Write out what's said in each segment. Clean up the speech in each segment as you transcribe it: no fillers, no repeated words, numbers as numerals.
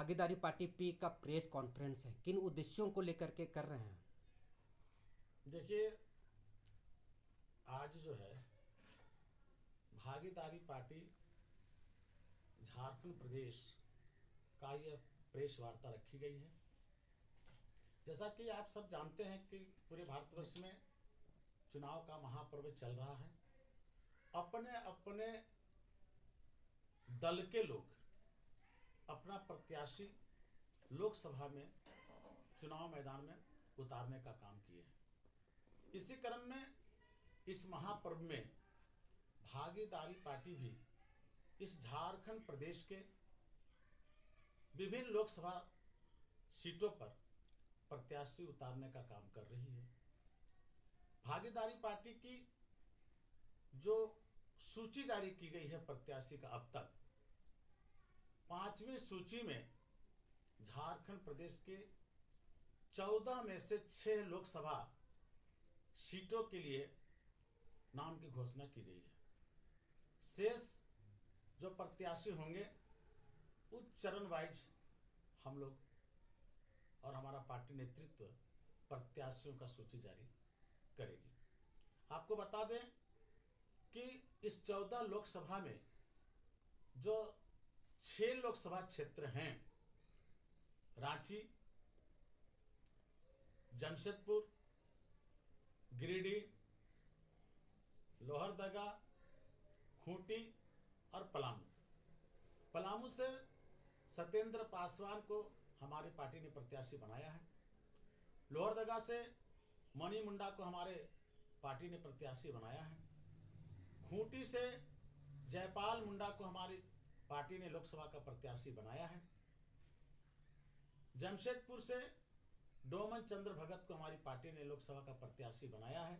भागीदारी party P का press conference है, किन उद्देश्यों को लेकर के कर रहे हैं? देखिए, आज जो है भागीदारी पार्टी झारखंड प्रदेश का यह प्रेस वार्ता रखी गई है। जैसा कि आप सब जानते हैं कि पूरे भारतवर्ष में चुनाव का महापर्व चल रहा है। अपने अपने दल के लोग अपना प्रत्याशी लोकसभा में चुनाव मैदान में उतारने का काम किए हैं। इसी क्रम में इस महापर्व में भागीदारी पार्टी भी इस झारखंड प्रदेश के विभिन्न लोकसभा सीटों पर प्रत्याशी उतारने का काम कर रही है। भागीदारी पार्टी की जो सूची जारी की गई है प्रत्याशी का, अब तक 5वीं सूची में झारखंड प्रदेश के 14 में से 6 लोकसभा सीटों के लिए नाम की घोषणा की गई है। शेष जो प्रत्याशी होंगे उस चरण वाइज हम लोग और हमारा पार्टी नेतृत्व प्रत्याशियों का सूची जारी करेगी। आपको बता दें कि इस 14 लोकसभा में जो 6 लोकसभा क्षेत्र हैं, रांची, जमशेदपुर, गिरिडीह, लोहरदगा, खूंटी और पलामू से सत्येंद्र पासवान को हमारी पार्टी ने प्रत्याशी बनाया है। लोहरदगा से मणि मुंडा को हमारे पार्टी ने प्रत्याशी बनाया है। खूंटी से जयपाल मुंडा को हमारी पार्टी ने लोकसभा का प्रत्याशी बनाया है। जमशेदपुर से डोमन चंद्र भगत को हमारी पार्टी ने लोकसभा का प्रत्याशी बनाया है।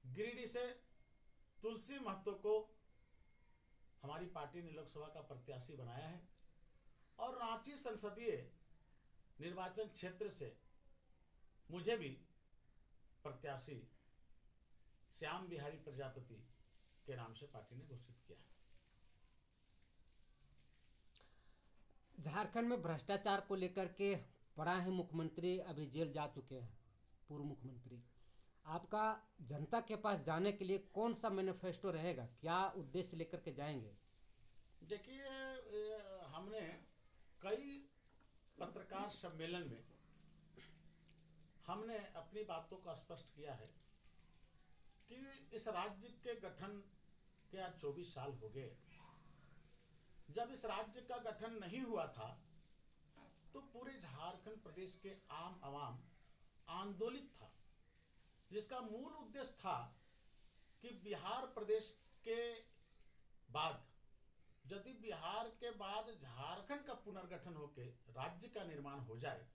गिरिडीह से तुलसी महतो को हमारी पार्टी ने लोकसभा का प्रत्याशी बनाया है। और रांची संसदीय निर्वाचन क्षेत्र से मुझे भी प्रत्याशी श्याम बिहारी प्रजापति के नाम से पार्टी ने घोषित किया है। झारखंड में भ्रष्टाचार को लेकर के पड़ा है, मुख्यमंत्री अभी जेल जा चुके हैं, पूर्व मुख्यमंत्री। आपका जनता के पास जाने के लिए कौन सा मैनिफेस्टो रहेगा, क्या उद्देश्य लेकर के जाएंगे? देखिए, हमने कई पत्रकार सम्मेलन में हमने अपनी बातों को स्पष्ट किया है कि इस राज्य के गठन के आज 24 साल हो गए। जब इस राज्य का गठन नहीं हुआ था तो पूरे झारखंड प्रदेश के आम आवाम आंदोलित था, जिसका मूल उद्देश्य था कि बिहार प्रदेश के बाद, यदि बिहार के बाद झारखंड का पुनर्गठन होकर राज्य का निर्माण हो जाए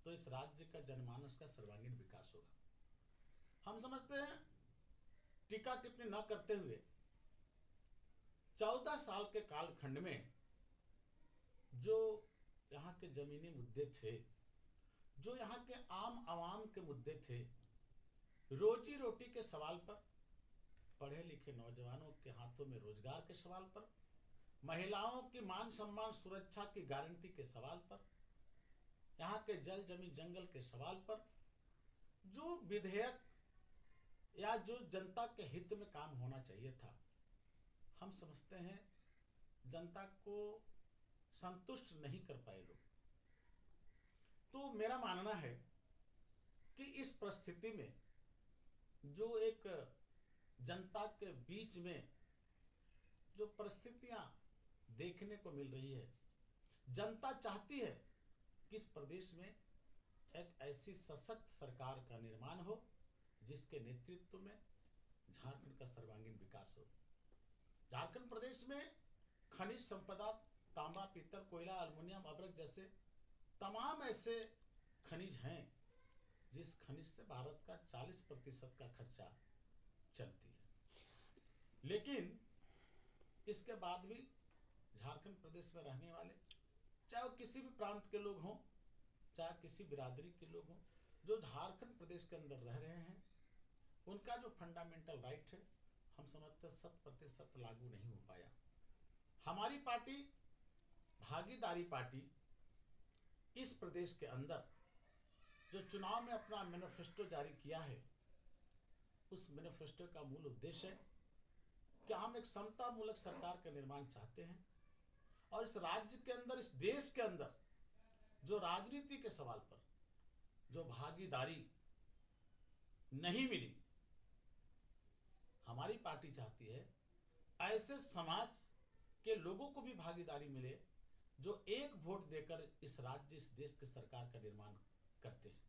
तो इस राज्य का जनमानस का सर्वांगीण विकास होगा। हम समझते हैं, टीका टिप्पणी न करते हुए, 14 साल के कालखंड में जो यहाँ के जमीनी मुद्दे थे, जो यहाँ के आम आवाम के मुद्दे थे, रोजी रोटी के सवाल पर, पढ़े लिखे नौजवानों के हाथों में रोजगार के सवाल पर, महिलाओं की मान सम्मान सुरक्षा की गारंटी के सवाल पर, यहाँ के जल जमीन जंगल के सवाल पर जो विधेयक या जो जनता के हित में काम होना चाहिए था, हम समझते हैं जनता को संतुष्ट नहीं कर पाए लोग। तो मेरा मानना है कि इस परिस्थिति में जो एक जनता के बीच में जो परिस्थितियां देखने को मिल रही है, जनता चाहती है कि इस प्रदेश में एक ऐसी सशक्त सरकार का निर्माण हो जिसके नेतृत्व में झारखंड का सर्वांगीण विकास हो। झारखंड प्रदेश में खनिज संपदा, तांबा, पीतल, कोयला, अल्मुनियम, अब्रक जैसे तमाम ऐसे खनिज हैं जिस खनिज से भारत का 40% का खर्चा चलती है। लेकिन इसके बाद भी झारखंड प्रदेश में रहने वाले, चाहे वो किसी भी प्रांत के लोग हों, चाहे किसी बिरादरी के लोग हों, जो झारखंड प्रदेश के अंदर रह रहे हैं, उनका जो फंडामेंटल राइट है, हम समझते 100% लागू नहीं हो पाया। हमारी पार्टी भागीदारी पार्टी इस प्रदेश के अंदर जो चुनाव में अपना मैनिफेस्टो जारी किया है, उस मैनिफेस्टो का मूल उद्देश्य है कि हम एक समतामूलक सरकार का निर्माण चाहते हैं और इस राज्य के अंदर, इस देश के अंदर जो राजनीति के सवाल पर जो भागीदारी नहीं मिली, हमारी पार्टी चाहती है ऐसे समाज के लोगों को भी भागीदारी मिले जो एक वोट देकर इस राज्य, इस देश की सरकार का निर्माण करते हैं।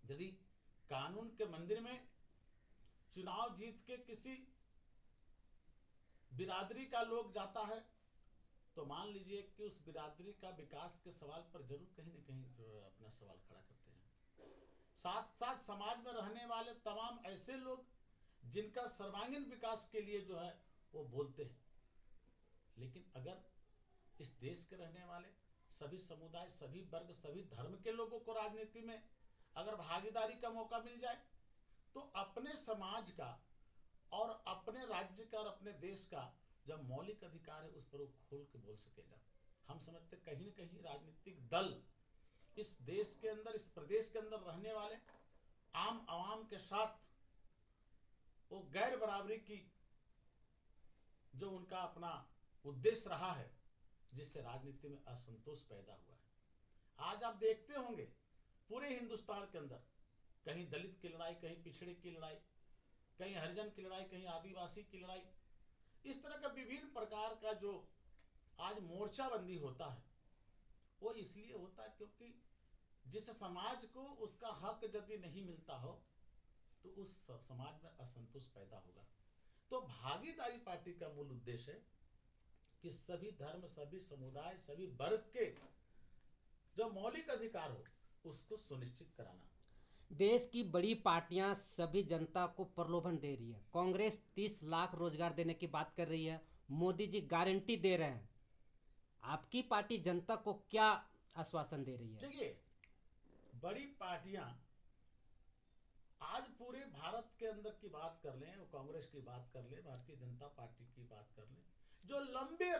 यदि कानून के मंदिर में चुनाव जीत के किसी बिरादरी का लोग जाता है तो मान लीजिए कि उस बिरादरी का विकास के सवाल पर जरूर कहीं न कहीं जो है अपना सवाल खड़ा करते हैं। साथ साथ समाज में रहने वाले तमाम ऐसे लोग जिनका सर्वांगीण विकास के लिए जो है वो बोलते हैं, लेकिन अगर इस देश के रहने वाले सभी समुदाय, सभी वर्ग, सभी धर्म के लोगों को राजनीति में अगर भागीदारी का मौका मिल जाए तो अपने समाज का और अपने राज्य का और अपने देश का जब मौलिक अधिकार है उस पर वो खोल के बोल सकेगा। हम समझते कहीं न कहीं राजनीतिक दल इस देश के अंदर, इस प्रदेश के अंदर रहने वाले आम आवाम के साथ वो गैर बराबरी की जो उनका अपना उद्देश्य रहा है, जिससे राजनीति में असंतोष पैदा हुआ है। आज आप देखते होंगे पूरे हिंदुस्तान के अंदर कहीं दलित की लड़ाई, कहीं पिछड़े की लड़ाई, कहीं हरिजन की लड़ाई, कहीं आदिवासी की लड़ाई, इस तरह का विभिन्न प्रकार का जो आज मोर्चाबंदी होता है वो इसलिए होता है क्योंकि जिस समाज को उसका हक यदि नहीं मिलता हो तो उस समाज में असंतोष पैदा होगा। तो भागीदारी पार्टी का मूल उद्देश्य है कि सभी धर्म, सभी समुदाय, सभी वर्ग के जो मौलिक अधिकार हो उसको सुनिश्चित कराना। देश की बड़ी पार्टियां सभी जनता को प्रलोभन दे रही है। कांग्रेस 30 लाख रोजगार देने की बात कर रही है, मोदी जी गारंटी दे रहे हैं। आपकी पार्टी जनता को क्या आश्वासन दे रही है? देखिए, बड़ी पार्टियां आज पूरे भारत के अंदर की बात कर लें, वो कांग्रेस की बात कर लें, भारतीय जनता पार्टी की बात कर लें, जो लंबे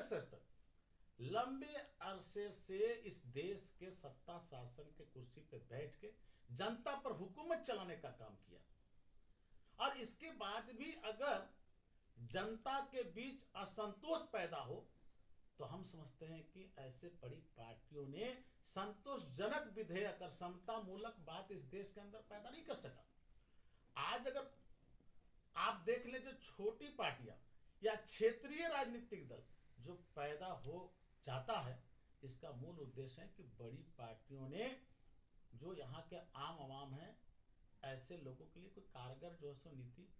अरसे से इस देश के सत्ता शासन के कुर्सी पे बैठ के जनता पर हुकूमत चलाने का काम किया, और इसके बाद भी अगर जनता के बीच असंतोष पैदा हो तो हम समझते हैं कि ऐसे बड़ी पार्टियों ने संतोषजनक विधेयक और समतामूलक बात इस देश के अंदर पैदा नहीं कर सका। आज अगर आप देख लें, जो छोटी पार्टियां या क्षेत्रीय राजनीतिक दल जो पैदा हो जाता है, इसका मूल उद्देश्य है कि बड़ी पार्टियों ने जो यहाँ के आम आवाम हैं ऐसे लोगों के लिए कोई कारगर जो है नीति,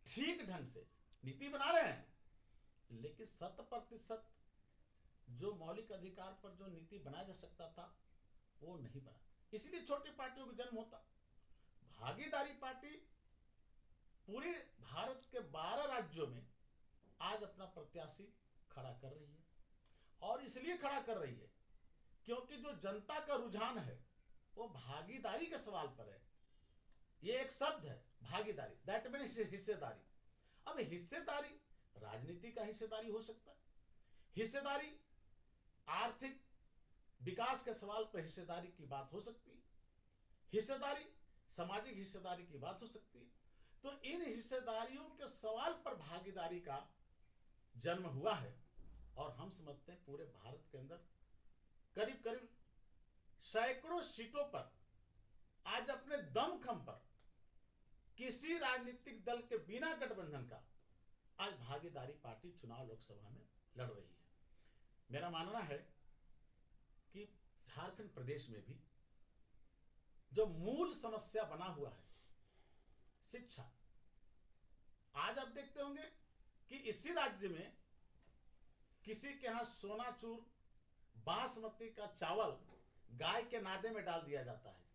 ठीक ढंग से नीति बना रहे हैं, लेकिन 100% जो मौलिक अधिकार पर जो नीति बनाया जा सकता था वो नहीं बना, इसलिए छोटी पार्टियों का जन्म होता। भागीदारी पार्टी पूरे भारत के 12 राज्यों में आज अपना प्रत्याशी खड़ा कर रही है, और इसलिए खड़ा कर रही है क्योंकि जो जनता का रुझान है वो भागीदारी के सवाल पर है। ये एक शब्द है भागीदारी, दैट मीन्स हिस्सेदारी। अब हिस्सेदारी राजनीति का हिस्सेदारी हो सकता है, हिस्सेदारी आर्थिक विकास के सवाल पर हिस्सेदारी की बात हो सकती है, हिस्सेदारी सामाजिक हिस्सेदारी की बात हो सकती है। तो इन हिस्सेदारियों के सवाल पर भागीदारी का जन्म हुआ है, और हम समझते हैं पूरे भारत के अंदर करीब करीब सैकड़ों सीटों पर आज अपने दमखम पर किसी राजनीतिक दल के बिना गठबंधन का आज भागीदारी पार्टी चुनाव लोकसभा में लड़ रही है। मेरा मानना है कि झारखंड प्रदेश में भी जो मूल समस्या बना हुआ है शिक्षा, आज आप देखते होंगे कि इसी राज्य में किसी के यहां सोनाचूर बासमती का चावल गाय के नादे में डाल दिया जाता है,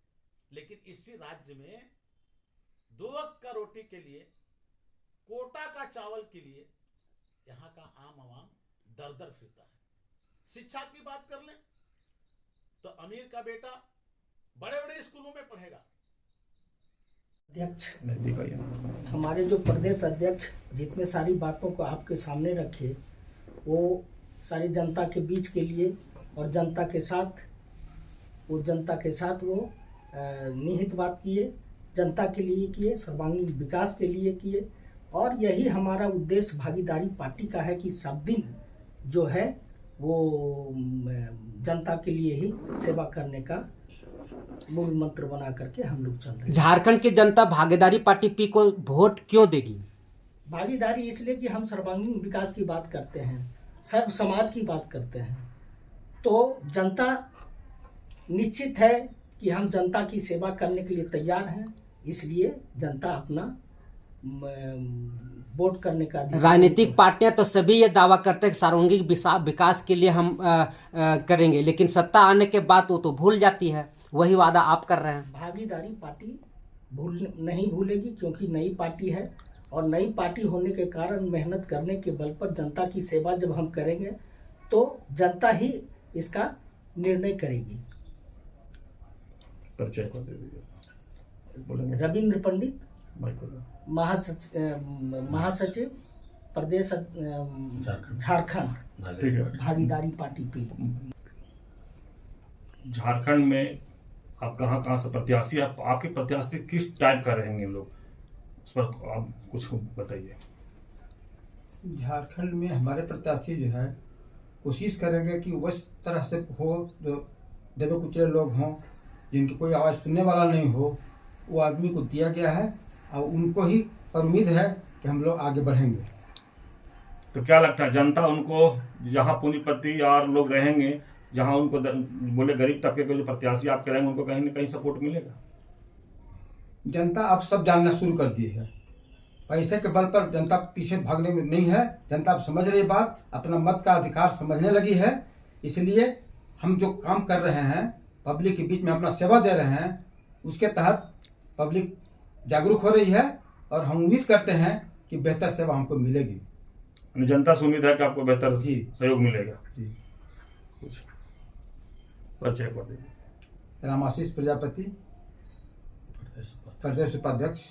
लेकिन इसी राज्य में 2 वक्त का रोटी के लिए, कोटा का चावल के लिए यहां का आम आवाम दर दर फिरता है। शिक्षा की बात कर लें तो अमीर का बेटा बड़े बड़े स्कूलों में पढ़ेगा। अध्यक्ष, हमारे जो प्रदेश अध्यक्ष जितने सारी बातों को आपके सामने रखे वो सारी जनता के बीच के लिए और जनता के साथ वो जनता के साथ वो निहित बात किए, जनता के लिए किए, सर्वांगीण विकास के लिए किए। और यही हमारा उद्देश्य भागीदारी पार्टी का है कि सब दिन जो है वो जनता के लिए ही सेवा करने का मूल मंत्र बना करके हम लोग चल रहे हैं। झारखंड की जनता भागीदारी पार्टी पी को वोट क्यों देगी? भागीदारी इसलिए कि हम सर्वांगीण विकास की बात करते हैं, सर्व समाज की बात करते हैं। तो जनता निश्चित है कि हम जनता की सेवा करने के लिए तैयार हैं, इसलिए जनता अपना वोट करने का अधिकार। राजनीतिक पार्टियां तो सभी ये दावा करते हैं कि सर्वांगीण विकास के लिए हम करेंगे, लेकिन सत्ता आने के बाद वो तो भूल जाती है। वही वादा आप कर रहे हैं। भागीदारी पार्टी नहीं भूलेगी, क्योंकि नई पार्टी है और नई पार्टी होने के कारण मेहनत करने के बल पर जनता की सेवा जब हम करेंगे तो जनता ही इसका निर्णय करेगी। परिचय कर दे दीजिए। रविंद्र पंडित, महासचिव प्रदेश झारखंड, ठीक है। भागीदारी पार्टी पे। झारखंड में आप कहाँ से प्रत्याशी, आपके प्रत्याशी किस टाइप का रहेंगे लोग, उस पर आप कुछ बताइए। झारखंड में हमारे प्रत्याशी जो है कोशिश करेंगे कि उस तरह से हो जो दबे कुचले लोग हों, जिनकी कोई आवाज़ सुनने वाला नहीं हो, वो आदमी को दिया गया है और उनको ही पर उम्मीद है कि हम लोग आगे बढ़ेंगे। तो क्या लगता है जनता उनको, जहाँ पूंजीपति और लोग रहेंगे, जहाँ उनको बोले गरीब तबके के जो प्रत्याशी आप करेंगे, उनको कहीं न कहीं सपोर्ट मिलेगा? जनता अब सब जानना शुरू कर दी है। पैसे के बल पर जनता पीछे भागने में नहीं है। जनता अब समझ रही बात, अपना मत का अधिकार समझने लगी है। इसलिए हम जो काम कर रहे हैं, पब्लिक के बीच में अपना सेवा दे रहे हैं, उसके तहत पब्लिक जागरूक हो रही है और हम उम्मीद करते हैं कि बेहतर सेवा हमको मिलेगी। जनता से उम्मीद है कि आपको बेहतर सहयोग मिलेगा। जी। कुछ परिचय कर दीजिए। रामाशीष प्रजापति, प्रदेश उपाध्यक्ष।